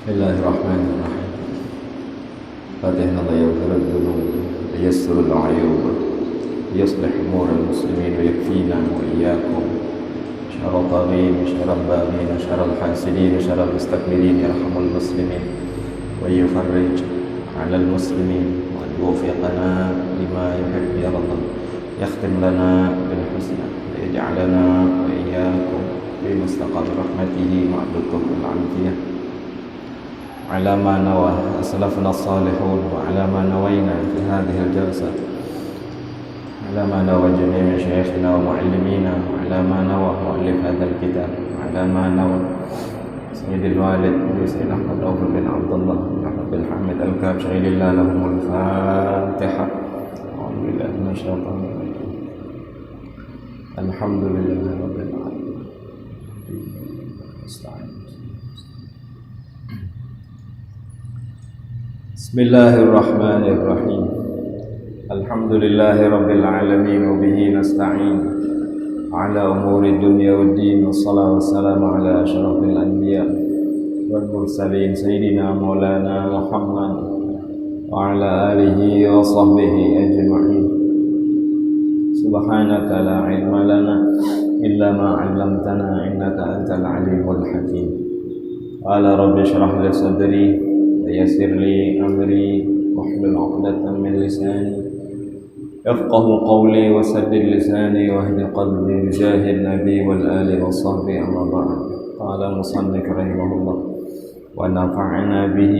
بسم الله الرحمن الرحيم. فاتحنا الله يغفر الذنوب وييسر العيوب ويصلح أمور المسلمين ويكفينا وإياكم شر الطاغين وشر الباغين وشر الحاسدين وشر المستكبرين يرحم المسلمين ويفرج على المسلمين وأن يوفقنا لما يحب يرضى يختم لنا بالحسنى ويجعلنا وإياكم في مستقر رحمته مع اللطف والعافية على ما نوى أسلافنا الصالحون وعلى ما نوينا في هذه الجلسة على ما نوى جميع مشايخنا ومعلمينا وعلى ما نوى مؤلف هذا الكتاب وعلى ما نوى سيد الوالد سيد أحمد أوفر بن عبد الله بن أحمد بن حامد الكابشعي لله لهم الفاتحة. أعوذ بالله من الشيطان الرجيم. الحمد لله رب العالمين. بسم الله الرحمن الرحيم. الحمد لله رب العالمين وبه نستعين على أمور الدنيا والدين والصلاة والسلام على أشرف الأنبياء والمرسلين سيدنا مولانا محمد وعلى آله وصحبه أجمعين. سبحانك لا علم لنا إلا ما علمتنا إنك أنت العليم الحكيم. قال رب اشرح لي صدري ويسر لي أمري واحلل عقدة من لساني يفقه قولي وسدد لساني واهد قلبي بجاه النبي والآل والصحب. أما بعد. قال المصنف رحمه الله ونفعنا به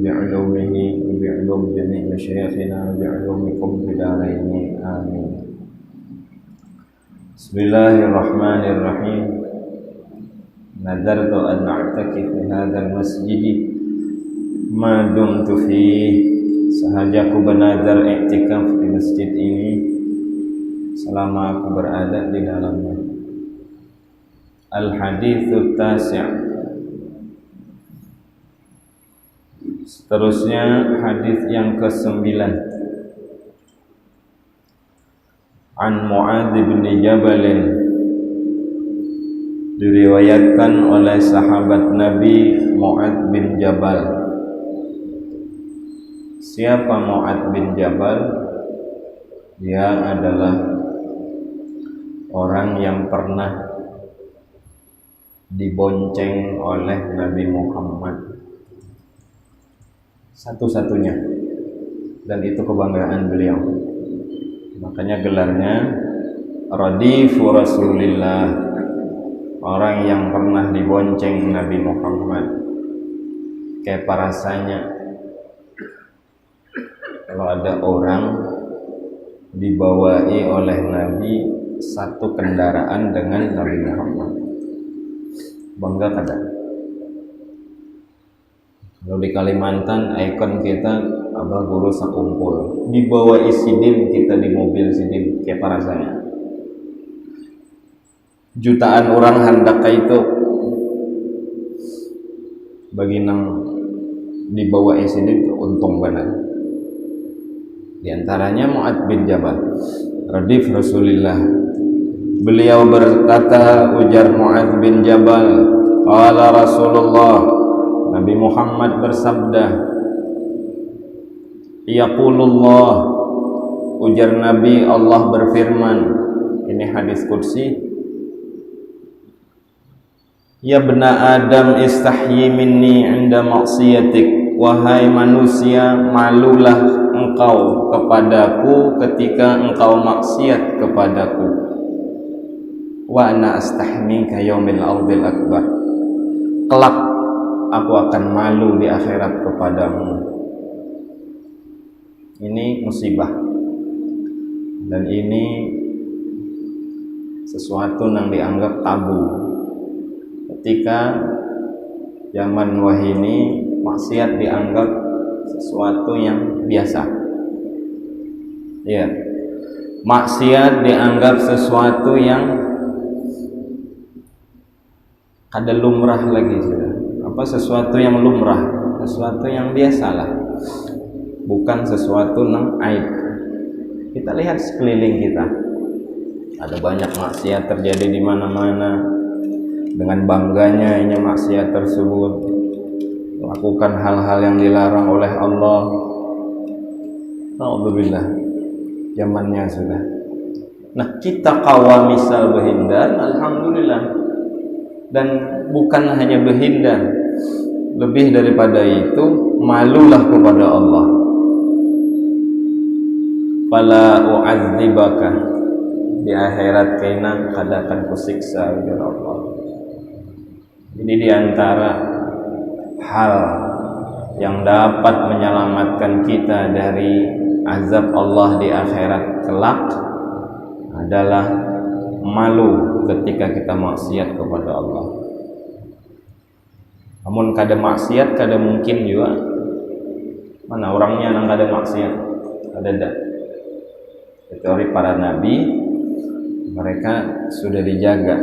بعلومه وبعلوم جميع مشايخنا بعلومكم في دارين آمين. بسم الله الرحمن الرحيم. نذرت أن أعتكف في هذا المسجد ma dumtu fi, sahaja aku bernazar iktikaf di masjid ini selama aku berada di dalamnya. Al-haditsu tasi'. Seterusnya hadis yang ke-9. An Mu'adz bin Jabal, diriwayatkan oleh sahabat Nabi Mu'adz bin Jabal. Siapa Mu'adz bin Jabal? Dia adalah orang yang pernah dibonceng oleh Nabi Muhammad, satu-satunya, dan itu kebanggaan beliau. Makanya gelarnya Radifu Rasulillah, orang yang pernah dibonceng Nabi Muhammad. Kayak rasanya kalau ada orang dibawai oleh Nabi satu kendaraan dengan Nabi Muhammad, bangga kada? Kalau di Kalimantan ikon kita abah guru sakumpul, dibawai sidin kita di mobil sidin, kayak rasanya jutaan orang hendak itu bagi nang dibawai sidin untung benar. Di antaranya Mu'adz bin Jabal, Radif Rasulillah. Beliau berkata, ujar Mu'adz bin Jabal, qala Rasulullah, Nabi Muhammad bersabda, yaqulullah, ujar Nabi, Allah berfirman. Ini hadis qudsi. Ya bena Adam istahyi minni inda maksiatik, wahai manusia, malulah engkau kepadaku ketika engkau maksiat kepadaku. Wa ana astahmika yaumil ardil akbar, kelak aku akan malu di akhirat kepadamu. Ini musibah, dan ini sesuatu yang dianggap tabu. Ketika zaman wahini maksiat dianggap sesuatu yang biasa. Ya, maksiat dianggap sesuatu yang kada lumrah lagi sudah. Apa sesuatu yang lumrah? Sesuatu yang biasalah. Bukan sesuatu yang aib. Kita lihat sekeliling kita. Ada banyak maksiat terjadi di mana-mana. Dengan bangganya ini maksiat tersebut. melakukan hal-hal yang dilarang oleh Allah. Alhamdulillah, zamannya sudah. Nah, kita qawamisal berhindar, alhamdulillah. Dan bukan hanya berhindar, lebih daripada itu, malulah kepada Allah. Fala u'adzibaka, di akhirat kena kadakan kusiksa ya Allah. Jadi diantara hal yang dapat menyelamatkan kita dari azab Allah di akhirat kelak adalah malu ketika kita maksiat kepada Allah. Namun kada maksiat, kada mungkin juga. Mana orangnya nang kada maksiat? Ada. Kecuali para nabi, mereka sudah dijaga,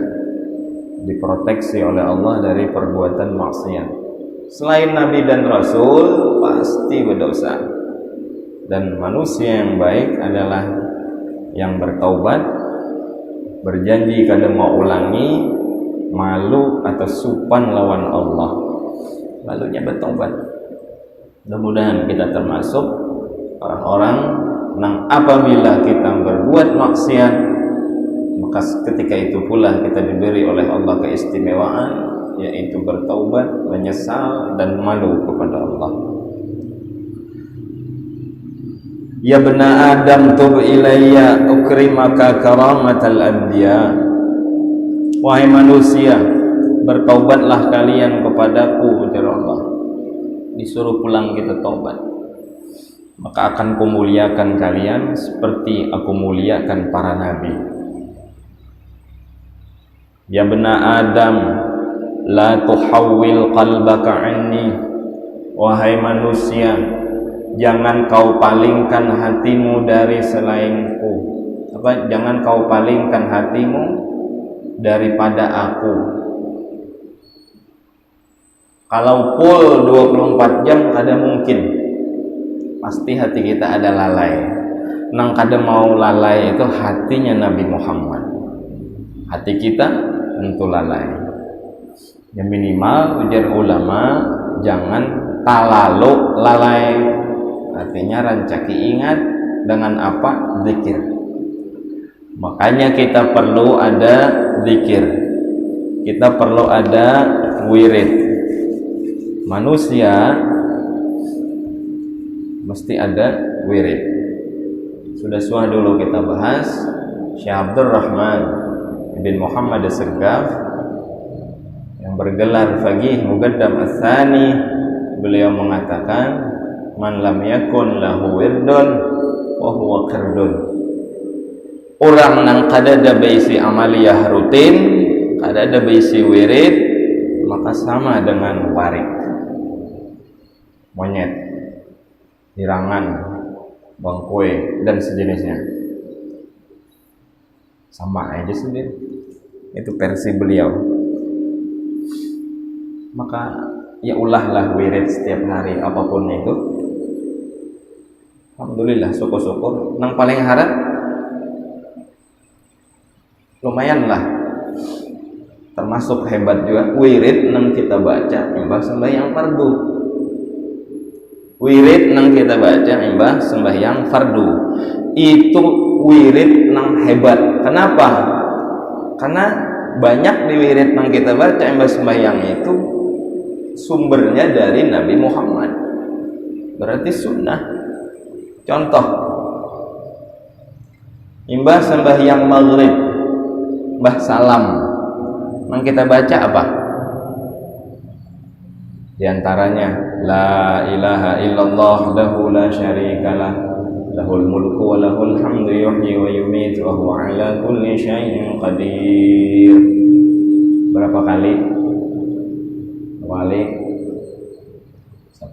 diproteksi oleh Allah dari perbuatan maksiat. Selain nabi dan rasul pasti berdosa. Dan manusia yang baik adalah yang bertaubat, berjanji kada mau ulangi, malu atau supan lawan Allah, lalunya bertaubat. Mudah-mudahan kita termasuk orang-orang yang apabila kita berbuat maksiat, maka ketika itu pula kita diberi oleh Allah keistimewaan, yaitu bertaubat, menyesal dan malu kepada Allah. Ya bena Adam tub ilayya ukrimaka karamatal anbiya. Wahai manusia, bertaubatlah kalian kepadaku, ujar Allah. Disuruh pulang kita taubat, maka akan kumuliakan kalian seperti aku muliakan para nabi. Ya bena Adam, la tuhawwil qalbaka anni. Wahai manusia, jangan kau palingkan hatimu dari selainku. Jangan kau palingkan hatimu daripada aku. Kalau full 24 jam kada mungkin. Pasti hati kita ada lalai. Nang kada mau lalai itu hatinya Nabi Muhammad. Hati kita tentu lalai. Yang minimal ujar ulama, jangan talalu lalai. Artinya rancaki ingat dengan apa? Zikir. Makanya kita perlu ada zikir. Kita perlu ada wirid. Manusia mesti ada wirid. Sudah dulu kita bahas Syekh Abdul Rahman bin Muhammad As-Segaf yang bergelar Faqih Muqaddam Ats-Tsani. Beliau mengatakan, man lam yakun lahu wirdun wa huwa qirdun. Orang nang kada ada baisi amaliyah rutin, kada ada baisi wirid, maka sama dengan warik, monyet, hirangan, bangkoi dan sejenisnya. Sama aja sendiri. Itu versi beliau. Maka ya ulahlah wirid setiap hari apapun itu. Alhamdulillah, syukur-syukur. Nang paling harap lumayan lah, termasuk hebat juga wirid nang kita baca imbah sembahyang fardu. Wirid nang kita baca imbah sembahyang fardu itu wirid nang hebat. Kenapa? Karena banyak di wirid nang kita baca imbah sembahyang itu sumbernya dari Nabi Muhammad, berarti sunnah. Contoh, imbah sembahyang maghrib, mbah salam, yang kita baca apa? Di antaranya la ilaha illallah lahu la syarikalah, lahul mulku wa lahul hamdu yuhyi wa yumiitu wa huwa ala kulli syai'in qadir. Berapa kali? Kali 10.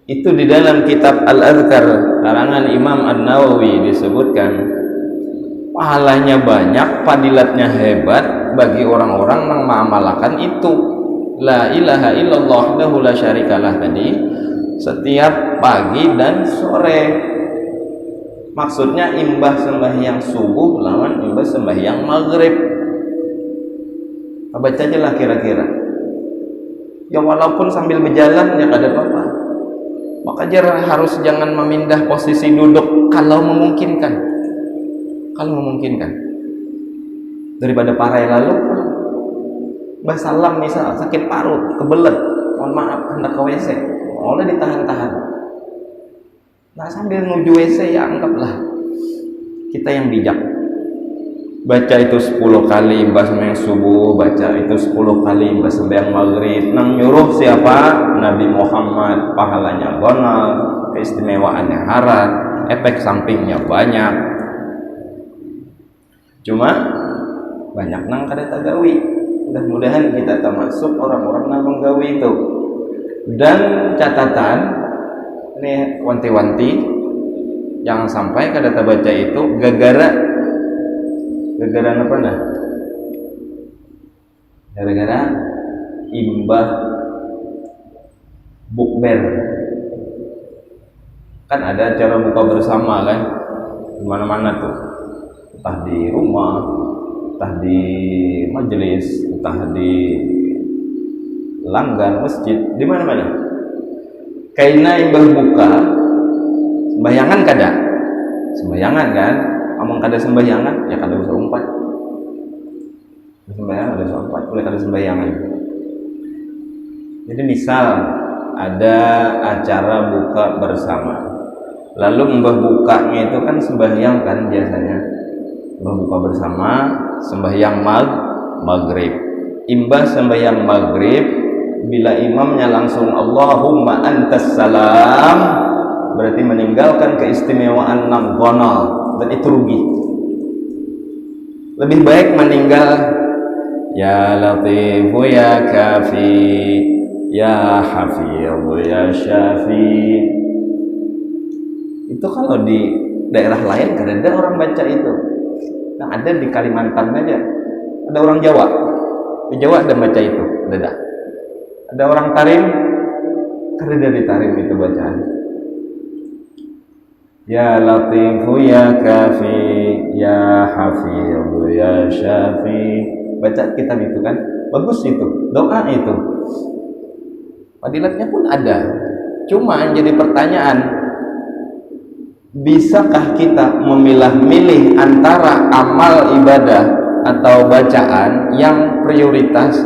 Itu di dalam kitab Al-Adhkar karangan Imam An-Nawawi disebutkan pahalanya banyak, fadilatnya hebat bagi orang-orang yang mengamalkan itu la ilaha illallah wahdahu la syarikalah tadi setiap pagi dan sore. Maksudnya imbah sembahyang subuh lawan imbah sembahyang maghrib. Baca aja lah kira-kira Ya walaupun sambil berjalan ya kada apa-apa. Maka harus jangan memindah posisi duduk kalau memungkinkan. Kalau memungkinkan. Daripada parai lalu basalam misal sakit parut, kebelet, mohon maaf hendak ke WC, oleh ditahan-tahan. Nah sambil menuju WC ya anggaplah kita yang bijak. Baca itu 10 kali mbah sembahyang subuh, baca itu 10 kali mbah sembahyang maghrib. Nang nyuruh siapa? Nabi Muhammad. Pahalanya gonal, keistimewaannya harat, efek sampingnya banyak. Cuma banyak nang kada tagawi. Mudah-mudahan kita termasuk orang-orang nang menggawi itu. Dan catatan ini wanti-wanti jangan sampai kada baca itu gara-gara apa nah? Gara-gara imbah bukber. Kan ada acara buka bersama kan, di mana-mana tuh, entah di rumah, entah di majelis, entah di langgar masjid, di mana-mana. Kaina imbah buka, sembayangan kada, sembayangan kan? Among kada sembayangan, ya kada usah umpat. Sembayangan kada usah umpat, boleh kada sembayangan. Jadi misal ada acara buka bersama, lalu mbah bukanya itu kan sembahyang kan biasanya. Mbah buka bersama, sembahyang maghrib. Imbah sembahyang maghrib, bila imamnya langsung Allahumma antas salam, berarti meninggalkan keistimewaan nang gonal. Dan itu rugi. Lebih baik meninggal ya Latifu ya Kafi ya Hafidhu ya Syafi. Itu kalau di daerah lain kan ada orang baca itu. Nah ada di Kalimantan aja, ada orang Jawa. Di Jawa ada baca itu, ada. Ada orang Tarim, ada di Tarim itu bacaan. Ya Latifu ya Kafi ya Hafidhu ya Syafi. Baca kitab itu kan bagus itu, doa itu. Fadilatnya pun ada. Cuma yang jadi pertanyaan, bisakah kita memilah-milih antara amal ibadah atau bacaan yang prioritas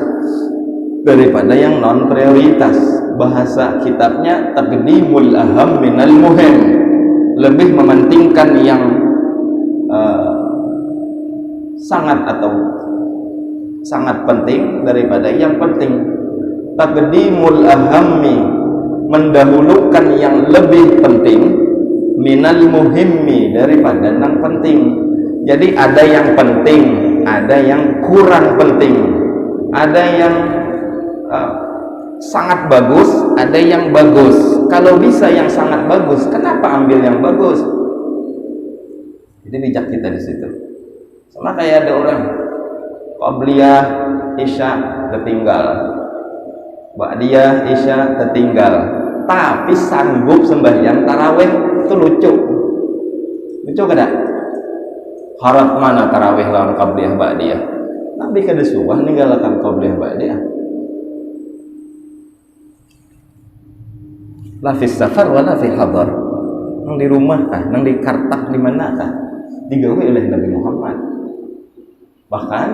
daripada yang non prioritas? Bahasa kitabnya taqdimul aham minal muhim, lebih mementingkan yang sangat penting daripada yang penting. Taqdimul ahammi, mendahulukan yang lebih penting, minal muhimmi, daripada yang penting. Jadi ada yang penting, ada yang kurang penting, ada yang sangat bagus, ada yang bagus. Kalau bisa yang sangat bagus, kenapa ambil yang bagus? Jadi bijak kita di situ. Sama kayak ada orang qabliyah isya tertinggal, ba'diyah isya tertinggal, tapi sanggup sembahyang tarawih. Itu lucu kada? Harap mana tarawih lawan qabliyah ba'diyah? Nabi kada suwah ninggalkan qabliyah ba'diyah. La fis safar wala fi hadar. Nang di rumah kah, nang di kartak di mana kah, digawe oleh Nabi Muhammad. Bahkan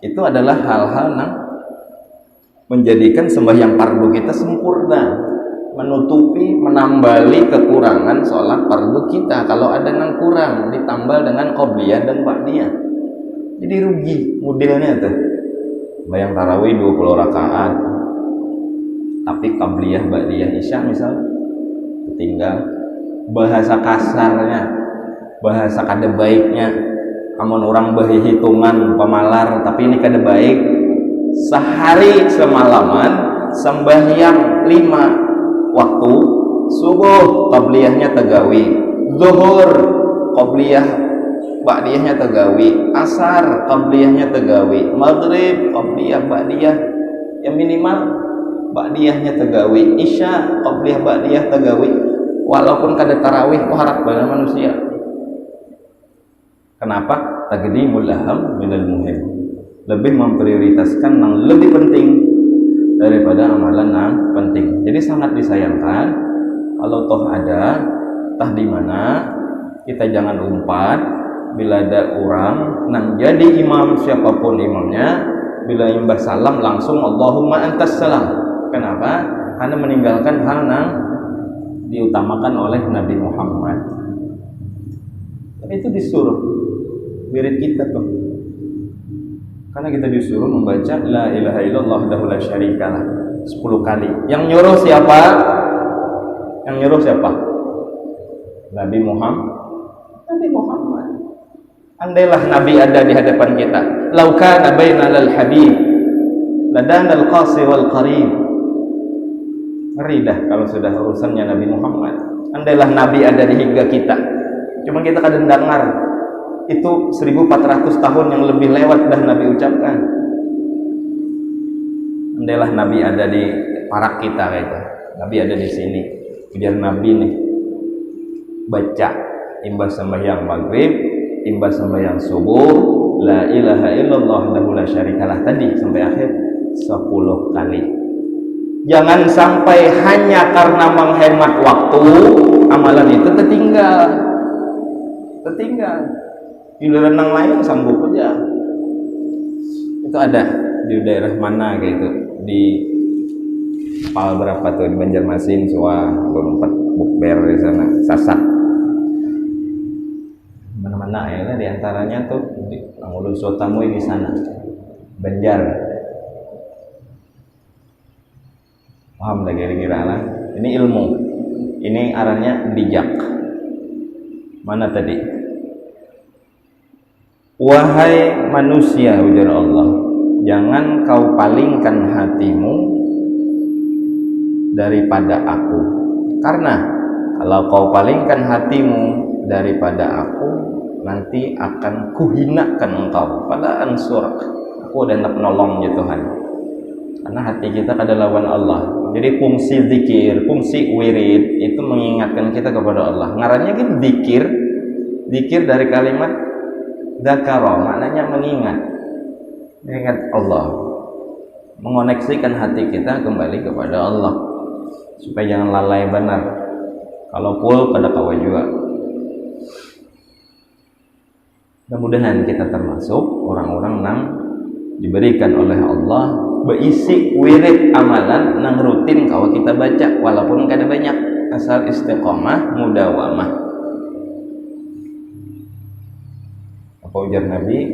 itu adalah hal-hal yang menjadikan sembahyang fardu kita sempurna, menutupi, menambali kekurangan sholat fardu kita. Kalau ada yang kurang, ditambal dengan qobliyah dan ba'diyah. Jadi rugi modelnya tuh. Sembahyang tarawih 20 rakaat, tapi qabliyah ba'diyah isya misal tinggal. Bahasa kasarnya, bahasa kada baiknya, amun orang bahi hitungan pemalar, tapi ini kada baik. Sehari semalaman sembahyang 5 waktu, subuh qabliyahnya tegawi, zuhur qabliyah ba'diyahnya tegawi, asar qabliyahnya tegawi, maghrib qabliyah ba'diyah yang minimal ba'diyahnya tegawi, isya qabliyah ba'diyah tegawi. Walaupun kada tarawih, harap pada manusia. Kenapa? Taqdimul aham minal muhim, lebih memprioritaskan yang lebih penting daripada amalan yang penting. Jadi sangat disayangkan kalau toh ada tah di mana kita jangan umpat bila ada orang nang jadi imam siapapun imamnya, bila imbah salam langsung Allahumma antas salam. Kenapa? Karena meninggalkan hal yang diutamakan oleh Nabi Muhammad. Tapi itu disuruh wirid kita tuh. Karena kita disuruh membaca la ilaha illallah wahdahu la syarikalah 10 kali. Yang nyuruh siapa? Yang nyuruh siapa? Nabi Muhammad. Nabi Muhammad. Andailah Nabi ada di hadapan kita. Lau kana bainal habib ladanal qasi wal qarib. Ngeri dah kalau sudah urusannya Nabi Muhammad. Andailah Nabi ada di hingga kita. Cuma kita kadang dengar itu 1400 tahun yang lebih lewat dah Nabi ucapkan. Andailah Nabi ada di parak kita gitu. Nabi ada di sini. Biar Nabi nih baca imbas sembahyang maghrib, imbas sembahyang subuh, la ilaha illallah wahdahu la syarikalah tadi sampai akhir 10 kali. Jangan sampai hanya karena menghemat waktu amalan itu tertinggal. Giliran yang lain sanggup aja. Itu ada di daerah mana gitu, di Pal berapa tuh di Banjarmasin, Suwa, berempat bukber di sana, Sasak. Mana-mana ya, di antaranya tuh di Ulun Sotamui di sana, Banjar. Paham lah kira-kira lah. Ini ilmu. Ini arahnya bijak. Mana tadi? Wahai manusia, ujar Allah, jangan kau palingkan hatimu daripada aku. Karena kalau kau palingkan hatimu daripada aku, nanti akan kuhinakan engkau. Pada ansurak, aku udah hendak nolong ya Tuhan. Karena hati kita kada lawan Allah. Jadi fungsi zikir, fungsi wirid itu mengingatkan kita kepada Allah. Ngarannya kan zikir dari kalimat dzakara, maknanya mengingat Allah, mengoneksikan hati kita kembali kepada Allah supaya jangan lalai benar. Kalau full pada kawa juga. Mudah-mudahan kita termasuk orang-orang yang diberikan oleh Allah berisi wirid amalan yang rutin kalau kita baca walaupun kada banyak, asal istiqomah mudawamah. Apa ujar Nabi?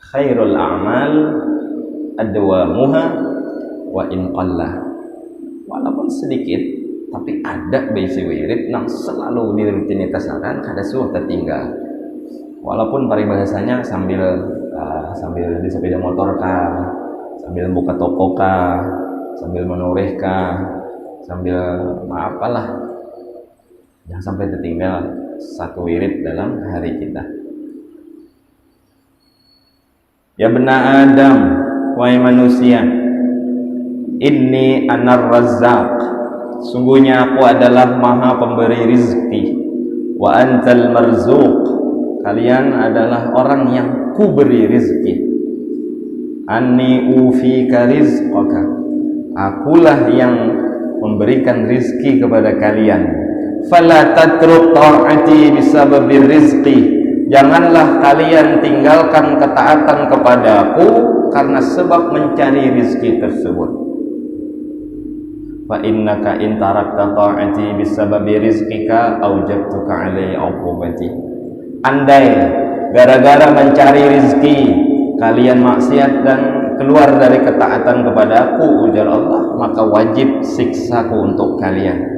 Khairul a'mal adwamuha wa in qalla. Walaupun sedikit tapi ada bisi wirid yang selalu dirutinitaskan, kada suah tertinggal. Walaupun paribahasanya sambil di sepeda motor kah, sambil buka toko kah, sambil menoreh kah, sambil apalah. Jangan sampai tertinggal satu wirid dalam hari kita. Ya bena Adam, wahai manusia, inni anar razzaq, sungguhnya aku adalah maha pemberi rizki. Wa antal marzuq, kalian adalah orang yang kuberi rizki. Anni ufika rizqaka, akulah yang memberikan rizki kepada kalian. Fala tatruk ta'ati bisababi rizqi, janganlah kalian tinggalkan ketaatan kepadaku karena sebab mencari rizki tersebut. Fa innaka in tarakta ta'ati bisababi rizqika aujabtuka alai uqubati. Andai gara-gara mencari rizki kalian maksiat dan keluar dari ketaatan kepadaku, ujar Allah, maka wajib siksaku untuk kalian.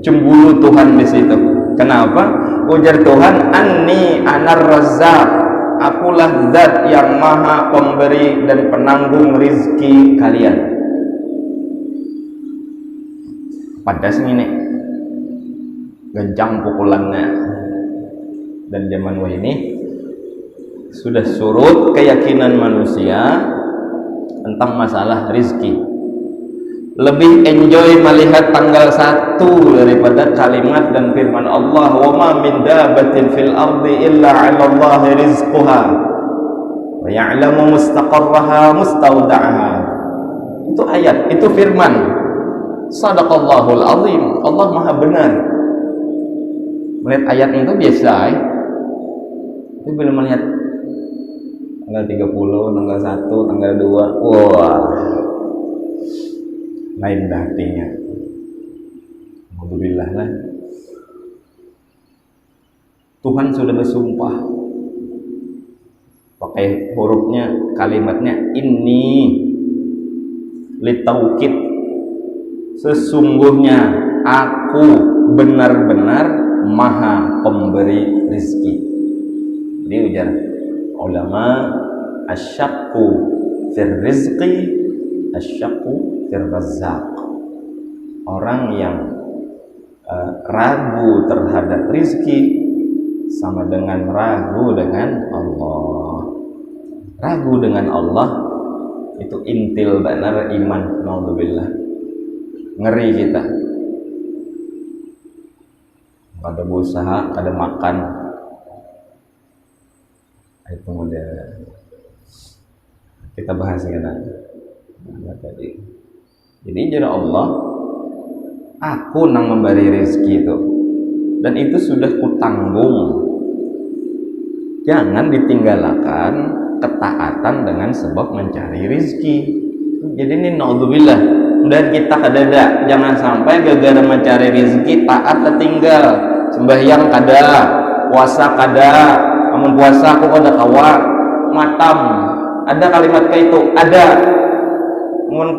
Cemburu Tuhan di situ. Kenapa? Ujar Tuhan, anni anar razzaq, akulah zat yang maha pemberi dan penanggung rizki kalian. Padas ini gajang pukulannya. Dan zaman ini sudah surut keyakinan manusia tentang masalah rizki. Lebih enjoy melihat tanggal 1 daripada kalimat dan firman Allah, wa ma min dabatin fil ardi illa 'ala Allahi rizquha wa ya'lamu mustaqarraha mustawda'aha. Itu ayat, itu firman. Shadaqallahul azim. Allah Maha benar. Melihat ayat itu biasa, tapi belum melihat tanggal 30, tanggal 1, tanggal 2. Wah, lain dah hatinya. Alhamdulillah lah. Tuhan sudah bersumpah pakai hurufnya, kalimatnya inni litaukid, sesungguhnya aku benar-benar maha pemberi rizki. Jadi ujar ulama, asyakku fir rizqi asyakku fir razzaq. Orang yang ragu terhadap rizki sama dengan ragu dengan Allah. Ragu dengan Allah itu intil benar iman. Naudzubillah. Ngeri kita. Kada berusaha, kada makan. Itu model. Kita bahas tadi. Jadi jadi Allah, aku nang memberi rezeki itu, dan itu sudah kutanggung. Jangan ditinggalkan ketaatan dengan sebab mencari rezeki. Jadi ini naudzubillah, dan kita kadada jangan sampai gara-gara mencari rezeki taat tertinggal, sembahyang kada, puasa kada. Namun puasa aku kada kawa matam. Ada kalimat kayak itu, ada. Namun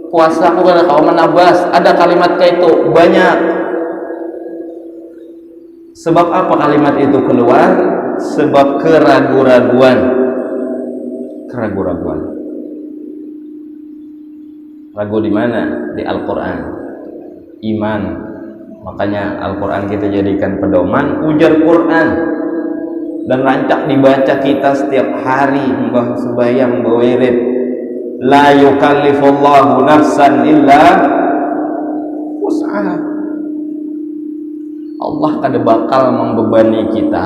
puasa aku kada kawa menabas, ada kalimat kayak itu, banyak. Sebab apa kalimat itu keluar? Sebab keraguan-raguan. Ragu di mana? Di Al-Quran. Iman. Makanya Al-Quran kita jadikan pedoman, ujar Quran, dan rancak dibaca kita setiap hari, mbah sembahyang, mbah wirid. La yukallifullahu nafsan illa wus'aha. Allah kada bakal membebani kita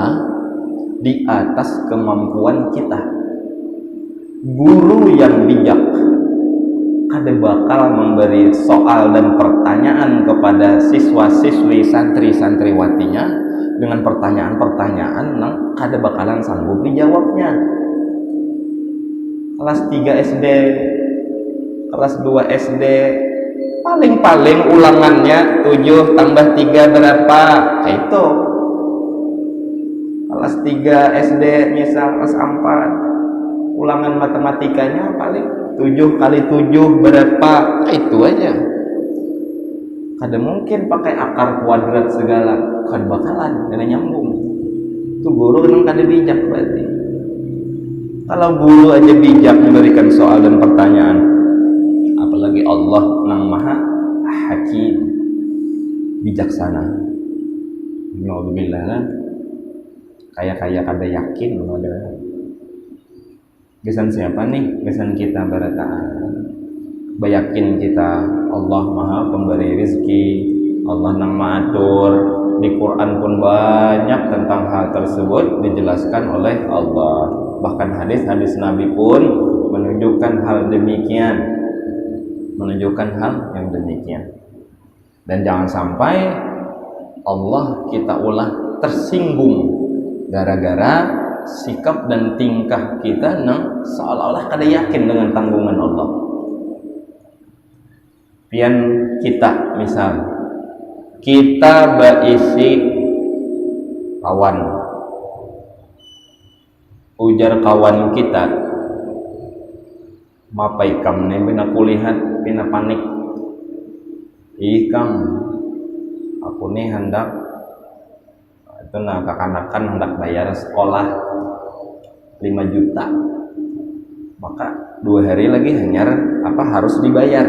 di atas kemampuan kita. Guru yang bijak kada bakal memberi soal dan pertanyaan kepada siswa-siswi, santri-santriwatinya dengan pertanyaan-pertanyaan yang kada bakalan sanggup dijawabnya. Kelas 3 SD, kelas 2 SD, paling-paling ulangannya 7 tambah 3 berapa? Itu. Kelas 3 SD misal kelas 4, ulangan matematikanya paling 7 kali 7 berapa? Itu aja. Kada mungkin pakai akar kuadrat segala, kada bakalan, kada nyambung. Itu guru kan kada bijak berarti. Kalau guru aja bijak memberikan soal dan pertanyaan, apalagi Allah yang Maha Hakim, bijaksana. Alhamdulillah lah. Kayak kada yakin ada. Kesan siapa nih? Kesan kita barataan. Bayakin kita Allah Maha pemberi rezeki, Allah yang mengatur. Di Quran pun banyak tentang hal tersebut dijelaskan oleh Allah. Bahkan hadis-hadis Nabi pun menunjukkan hal demikian, menunjukkan hal yang demikian. Dan jangan sampai Allah kita ulah tersinggung gara-gara sikap dan tingkah kita yang seolah-olah kada yakin dengan tanggungan Allah. Pian kita misal kita berisi kawan, ujar kawan kita, mapai kam nih bina kulihat bina panik, ikam aku nih hendak itu nah kekanakan hendak bayar sekolah 5 juta, maka 2 hari lagi hanya harus dibayar.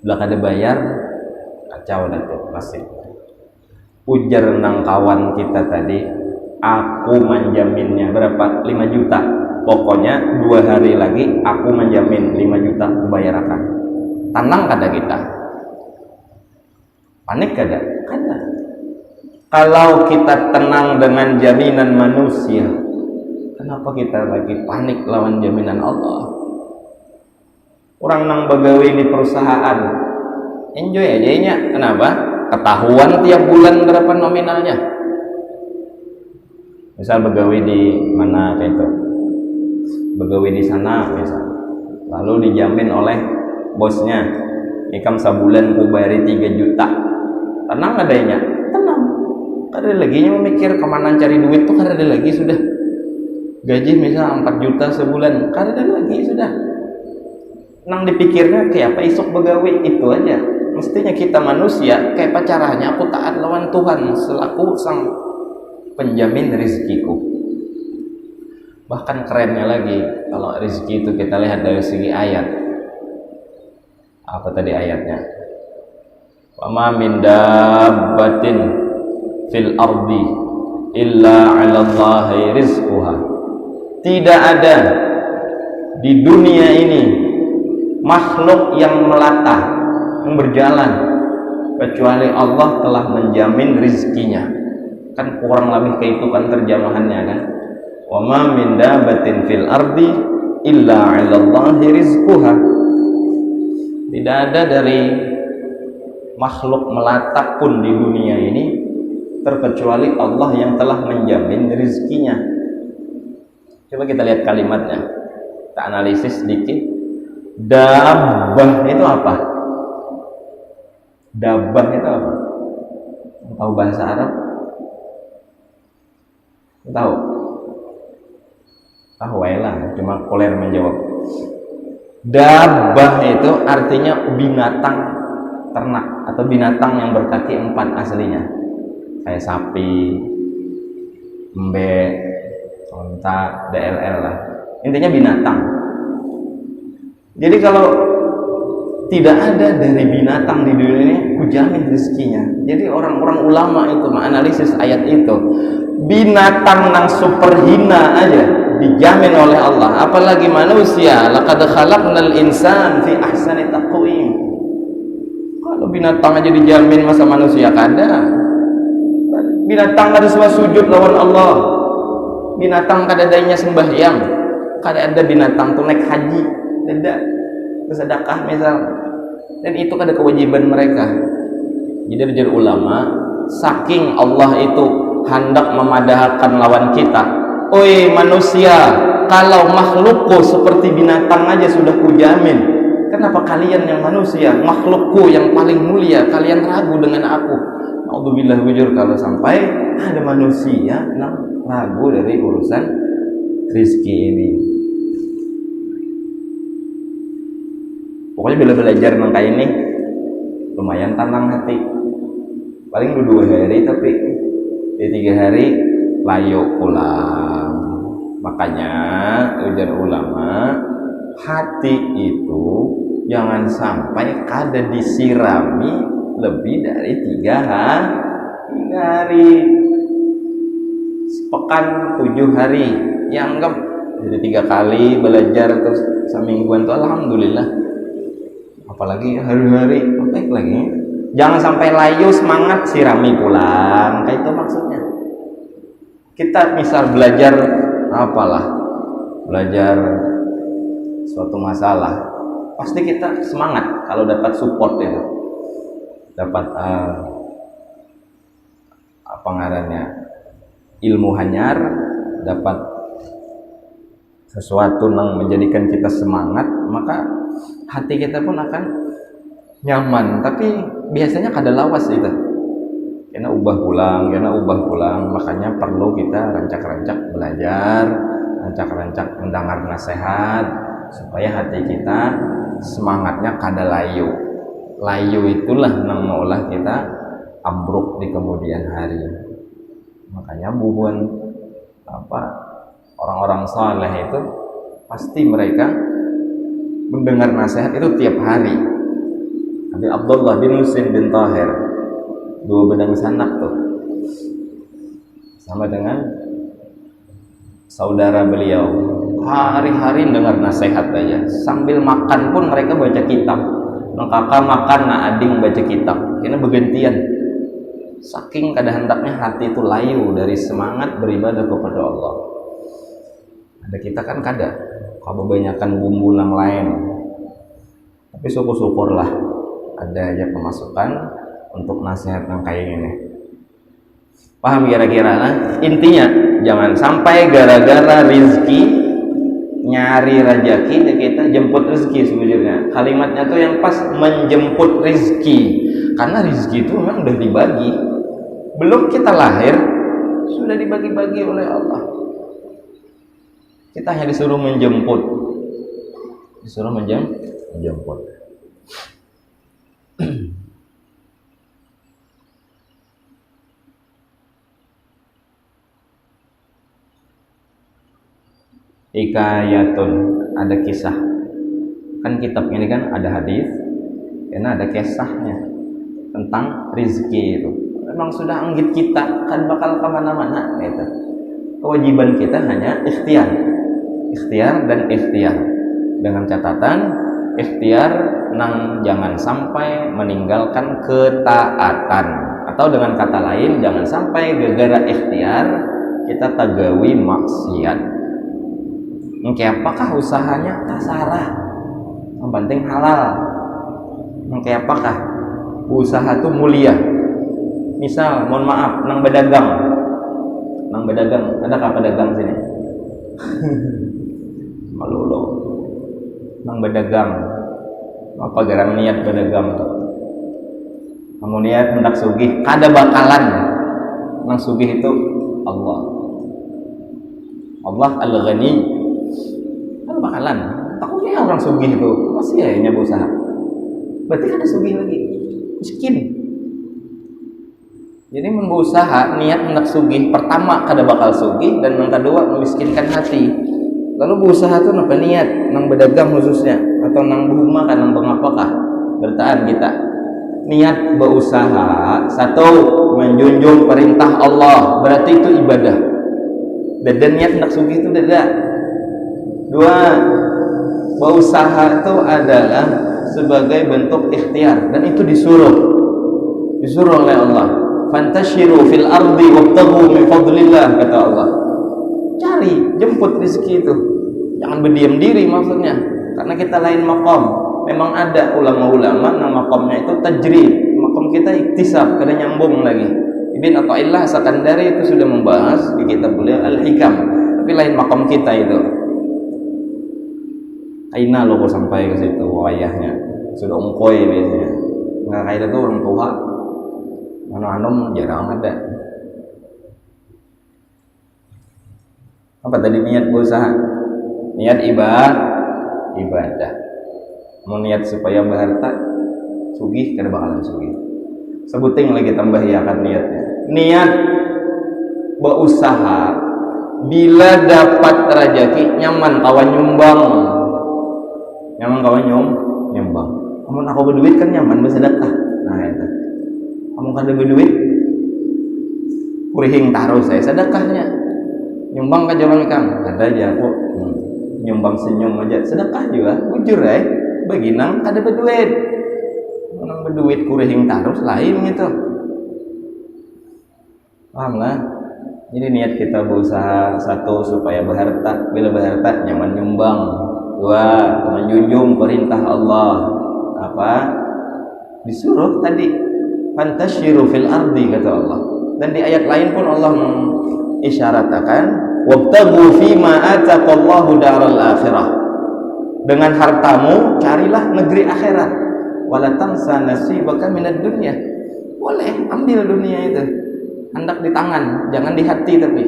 Bila kada bayar kacau dah tuh nasib. Ujar nang kawan kita tadi, aku menjaminnya berapa? 5 juta. Pokoknya 2 hari lagi aku menjamin 5 juta kubayarkan. Tenang kada kita? Panik kada? Kada. Kalau kita tenang dengan jaminan manusia, kenapa Kenapa kita lagi panik lawan jaminan Allah? Orang nang begawe di perusahaan, enjoy aja nya. Kenapa? Ketahuan tiap bulan berapa nominalnya. Misal begawe di mana kayak itu, begawe di sana misal, lalu dijamin oleh bosnya, ikam sebulan ku bayari 3 juta. Tenang adanya, tenang. Kada lagi memikir kemana cari duit tuh, kada lagi sudah. Gaji misal 4 juta sebulan, kada lagi sudah. Nang dipikirnya kayak apa isok begawe itu aja. Mestinya kita manusia kayak apa caranya aku taat lawan Tuhan selaku sang penjamin rezekiku. Bahkan kerennya lagi kalau rezeki itu kita lihat dari segi ayat. Apa tadi ayatnya? Wa ma min dabbatin fil ardi illa 'ala Allahi rizquha. Tidak ada di dunia ini makhluk yang melata, yang berjalan, kecuali Allah telah menjamin rizkinya. Kan kurang lebih kayak itu kan terjemahannya kan. Wa ma min dabbatin fil ardi illa 'ala Allahi rizquha. Tidak ada dari makhluk melata pun di dunia ini terkecuali Allah yang telah menjamin rizkinya. Coba kita lihat kalimatnya, kita analisis sedikit. Dabbah itu apa? Dabbah itu apa? Tahu bahasa Arab? Tahu? Tahu lah, cuma koler menjawab. Dabbah itu artinya binatang ternak atau binatang yang berkaki 4 aslinya. Kayak sapi, embe, onta, DLL lah. Intinya binatang. Jadi kalau tidak ada dari binatang di dunia ini, kujamin rezekinya. Jadi orang-orang ulama itu menganalisis ayat itu, binatang yang super hina aja dijamin oleh Allah, apalagi manusia. Laqad khalaqnal insana fi ahsani taqwim. Kalau binatang aja dijamin, masa manusia kada? Binatang kada semua sujud lawan Allah. Binatang kada adanya sembahyang. Kada ada binatang tuh naik haji, tidak bersedekah misal. Dan itu kada kewajiban mereka. Jadi dari ulama, saking Allah itu hendak memadahkan lawan kita. Oi manusia, kalau makhlukku seperti binatang aja sudah kujamin, kenapa kalian yang manusia, makhlukku yang paling mulia, kalian ragu dengan aku? Naudzubillah wujur kalau sampai ada manusia yang ragu dari urusan rezeki ini. Pokoknya bila belajar tentang kayak ini lumayan tenang hati. Paling 2 hari, tapi di 3 hari layu pulang. Makanya ujar ulama, hati itu jangan sampai kada disirami lebih dari 3 hari. Sepekan 7 hari, yang anggap jadi 3 kali belajar terus semingguan tuh alhamdulillah. Apalagi hari-hari baik lagi. Jangan sampai layu semangat sirami pulang. Kayak itu maksudnya. Kita misal belajar apalah, belajar suatu masalah, pasti kita semangat kalau dapat support itu, dapat apa ngarannya, ilmu hanyar, dapat sesuatu yang menjadikan kita semangat, maka hati kita pun akan nyaman. Tapi biasanya kada lawas itu, kena ubah pulang. Makanya perlu kita rancak-rancak belajar, rancak-rancak mendengar nasihat, supaya hati kita semangatnya kada layu. Layu itulah yang mengolah kita ambruk di kemudian hari. Makanya bubuan orang-orang saleh itu pasti mereka mendengar nasihat itu tiap hari. Nabi Abdullah bin Muslim bin Tahir, 2 bedang sanak tuh, sama dengan saudara beliau, hari-hari dengar nasihat aja. Sambil makan pun mereka baca kitab. Kakak makan, ading baca kitab. Ini bergantian. Saking kada hendaknya hati itu layu dari semangat beribadah kepada Allah. Ada kita kan kada kalau kebanyakan bumbu yang lain, tapi syukur-syukurlah ada aja pemasukan untuk nasihat yang kayak gini. Paham kira-kira? Nah, intinya jangan sampai gara-gara rizki nyari rezeki kita jemput rezeki. Sebenarnya kalimatnya tuh yang pas, menjemput rezeki, karena rezeki itu memang udah dibagi, belum kita lahir sudah dibagi-bagi oleh Allah. Kita hanya disuruh menjemput, menjemput. Hikayatun, ada kisah. Kan kitab ini kan ada hadis, karena ada kisahnya tentang rizki itu. Memang sudah anggit kita kan bakal kemana-mana gitu. Kewajiban kita hanya ikhtiar dan ikhtiar, dengan catatan ikhtiar nang jangan sampai meninggalkan ketaatan, atau dengan kata lain jangan sampai gara-gara ikhtiar kita tagawi maksiat. Kayak apakah usahanya tasarah, yang penting halal. Kayak apakah usaha itu mulia? Misal, mohon maaf, nang bedagang, ada kah pedagang sini? Malu loh, nang bedagang, apa garang niat bedagang tuh? Kamu niat hendak sugih, kada bakalan. Nang sugih itu Allah Al-Ghani. Bakalan takutnya orang sugih itu masih ya berusaha, berarti ada sugih lagi, miskin. Jadi berusaha niat hendak sugih, pertama kada bakal sugih, dan yang kedua memiskinkan hati. Lalu berusaha tuh apa niat nang berdagang khususnya, atau nang berumah kan nang apakah bertahan kita niat berusaha. Satu, menjunjung perintah Allah, berarti itu ibadah. Dan niat hendak sugih itu dada. Dua, berusaha itu adalah sebagai bentuk ikhtiar, dan itu disuruh oleh Allah. Fantashiru fil ardi wabtaghu min fadlillah, kata Allah. Cari, jemput rezeki itu, jangan berdiam diri maksudnya, karena kita lain makom. Memang ada ulama-ulama yang makomnya itu tajrid, makom kita iktisab, kada nyambung lagi. Ibn Athaillah Sakandari itu sudah membahas di kitab beliau Al-Hikam, tapi lain makom kita itu. Aina lo kok sampai ke situ, ayahnya sudah ungkoy biasanya. Nggak kayak itu orang tua, anom jarang ada. Apa tadi niat berusaha? Niat ibadah. Mau niat supaya berharta, sugih kada bakalan sugih. Sebuting lagi tambah ya kan niatnya. Niat berusaha, bila dapat rezeki nyaman kawan nyumbang. Nyaman kawan nyumbang. Kamu aku berduit kan nyaman bersedekah. Nah itu. Kamu kada berduit, kurihing taruh saya sedekahnya. Nyumbang ke jalan kang, ada aja aku nyumbang senyum aja, sedekah juga, bujur bagi nang kada berduit. Nang berduit kurihing taruh lain gitu. Paham lah. Jadi niat kita berusaha, satu supaya berharta, bila berharta nyaman nyumbang. Dua, menjunjung perintah Allah. Apa? Disuruh tadi, fantashiru fil ardi, kata Allah. Dan di ayat lain pun Allah mengisyaratkan, wabtaghu fima ataqallahu daral akhirah. Dengan hartamu carilah negeri akhirat. Wala tansa nasibaka minad dunya. Boleh ambil dunia itu, hendak di tangan, jangan di hati, tapi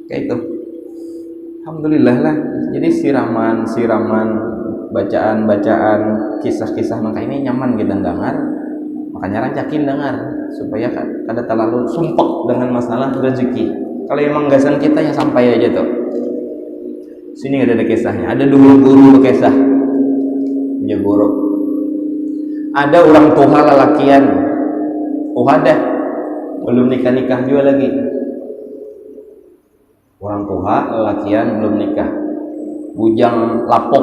kayak itu. Alhamdulillah lah. Jadi siraman, bacaan, kisah-kisah maka ini nyaman kita dengar. Makanya rancakin dengar supaya kada terlalu sumpek dengan masalah rezeki. Kalau emang gasan kita ya sampai aja tuh. Sini ada kisahnya. Ada dulu guru berkisah. Punya guru. Ada orang tua lelakian. Dah belum nikah juga lagi. Orang tua lelakian belum nikah, bujang lapok,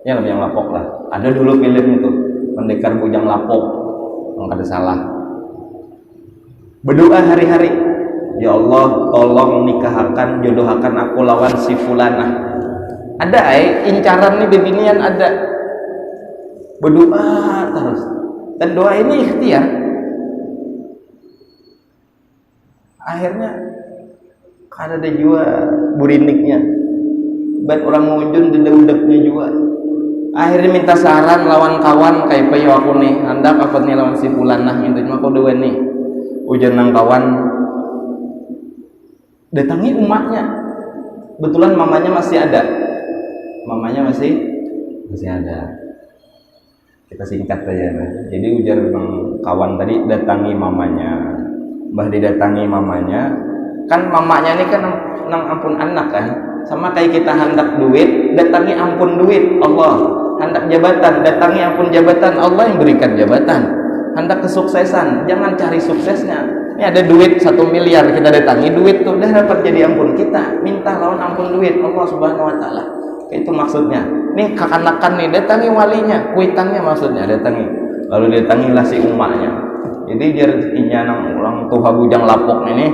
ya yang lapok lah. Ada dulu film itu pendekar bujang lapok, nggak ada salah. Berdoa hari-hari, ya Allah tolong nikahkan, jodohakan aku lawan si fulanah. Ada incaran nih bebinian, ada berdoa terus, dan doa ini ikhtiar. Akhirnya kada ada jua buriniknya, buat orang ngunjun dedek-dedeknya juga. Akhirnya minta saran lawan kawan kayak payo aku nih, hendak apa nih lawan si fulanah gitu, maka dewe nih ujian nang kawan datangi umatnya. Betulan mamanya masih ada, masih ada. Kita singkat saja. Jadi ujar bang kawan tadi datangi mamanya, mbah didatangi mamanya. Kan mamanya ini kan nang ampun anak kan, sama kayak kita hendak duit, datangi ampun duit Allah. Hendak jabatan, datangi ampun jabatan, Allah yang berikan jabatan. Hendak kesuksesan, jangan cari suksesnya. Ini ada duit 1 miliar, kita datangi duit tuh udah dapat jadi ampun kita. Minta lawan ampun duit Allah Subhanahu wa taala. Itu maksudnya. Nih kakanakan nih datangi walinya, kuitannya maksudnya datangi. Lalu datangilah si umatnya. Jadi biar inya nang orang tuha bujang lapok ini,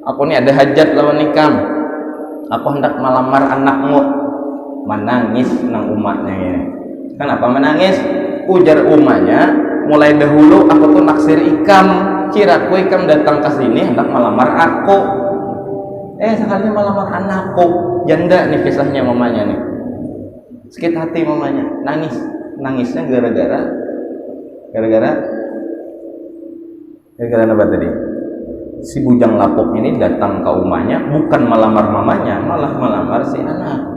aku nih ada hajat lawan nikam. Aku hendak melamar anakmu. Menangis nang umatnya ini. Kenapa menangis? Ujar umatnya, mulai dahulu aku tuh naksir ikam, kiraku ikam datang ke sini hendak melamar aku. Sekalinya melamar anakku. Janda nih kisahnya mamanya nih. Sakit hati mamanya, nangis. Nangisnya gara-gara apa tadi? Si bujang lapok ini datang ke rumahnya bukan melamar mamanya, malah melamar si anak.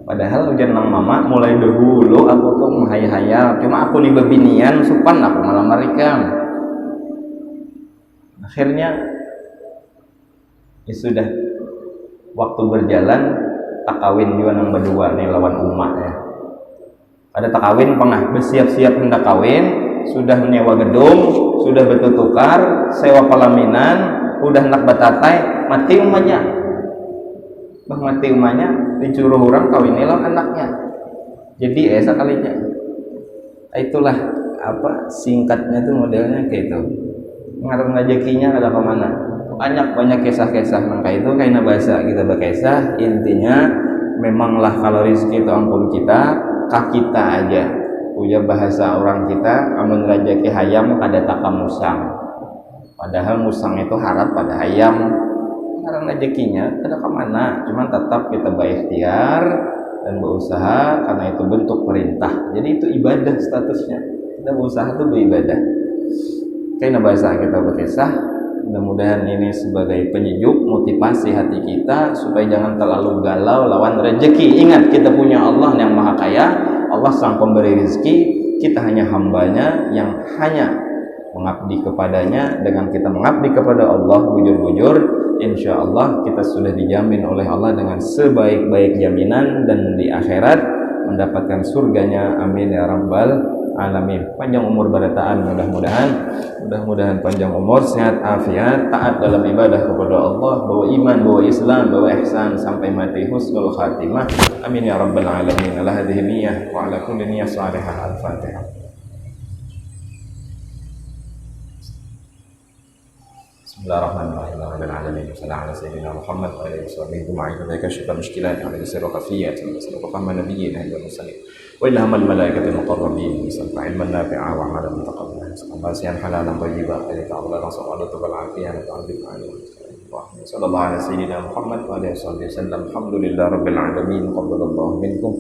Padahal ujian nang mama mulai dahulu aku tuh menghayal, cuma aku nih bebinian supan aku melamar ikam. Akhirnya ya sudah, waktu berjalan tak kawin juga nang berdua nih lawan umatnya. Ada tak kawin pengah bersiap-siap hendak kawin, sudah menyewa gedung, sudah bertukar, sewa pelaminan, udah hendak batatai, mati umatnya. Mati umahnya disuruh orang kawinilah anaknya. Jadi sekalinya. Itulah apa singkatnya tuh modelnya kayak itu. Ngarang rezekinya ada kemana? Banyak kisah-kisah maka itu kayak bahasa kita berkisah. Intinya memanglah kalau rezeki itu ampun kita, kak kita aja. Punya bahasa orang kita, amun rezeki hayam kada takam musang. Padahal musang itu harap pada hayam. Karena rezekinya tidak kemana, cuman tetap kita berikhtiar dan berusaha karena itu bentuk perintah. Jadi itu ibadah statusnya. Kita berusaha itu beribadah. Karena bahasa kita berkisah, mudah-mudahan ini sebagai penyejuk motivasi hati kita supaya jangan terlalu galau lawan rezeki. Ingat kita punya Allah yang Maha Kaya, Allah sang pemberi rezeki. Kita hanya hambanya yang hanya mengabdi kepadanya. Dengan kita mengabdi kepada Allah bujur-bujur, insya Allah kita sudah dijamin oleh Allah dengan sebaik-baik jaminan dan di akhirat mendapatkan surganya. Amin ya rabbal alamin. Panjang umur barataan, mudah-mudahan panjang umur, sehat afiat, taat dalam ibadah kepada Allah, bawa iman, bawa Islam, bawa ihsan sampai mati husnul khatimah. Amin ya rabbal alamin. Ala hadhihi niyyah wa ala kulli niyyah salihah. Al-Fatihah. Bismillahirrahmanirrahim. Rabbil alamin. Sallallahu alaihi sayyidina Muhammad wa alihi washabihi ajma'in. Wa kashfa mushkilat wa sirra khafiyat wa sirra fahma nabiyyin wa mursalin. Wa ilhamal malaikatil muqarrabin. Sallallahu ilman nafi'a wa amalan mutaqabbalan. Sallallahu halalan thayyiban. Ta'ala rasulullah wal afiyah wa ta'ala. Sallallahu alaihi sayyidina Muhammad wa alihi wasallam. Alhamdulillah rabbil alamin. Qabbalallahu minkum.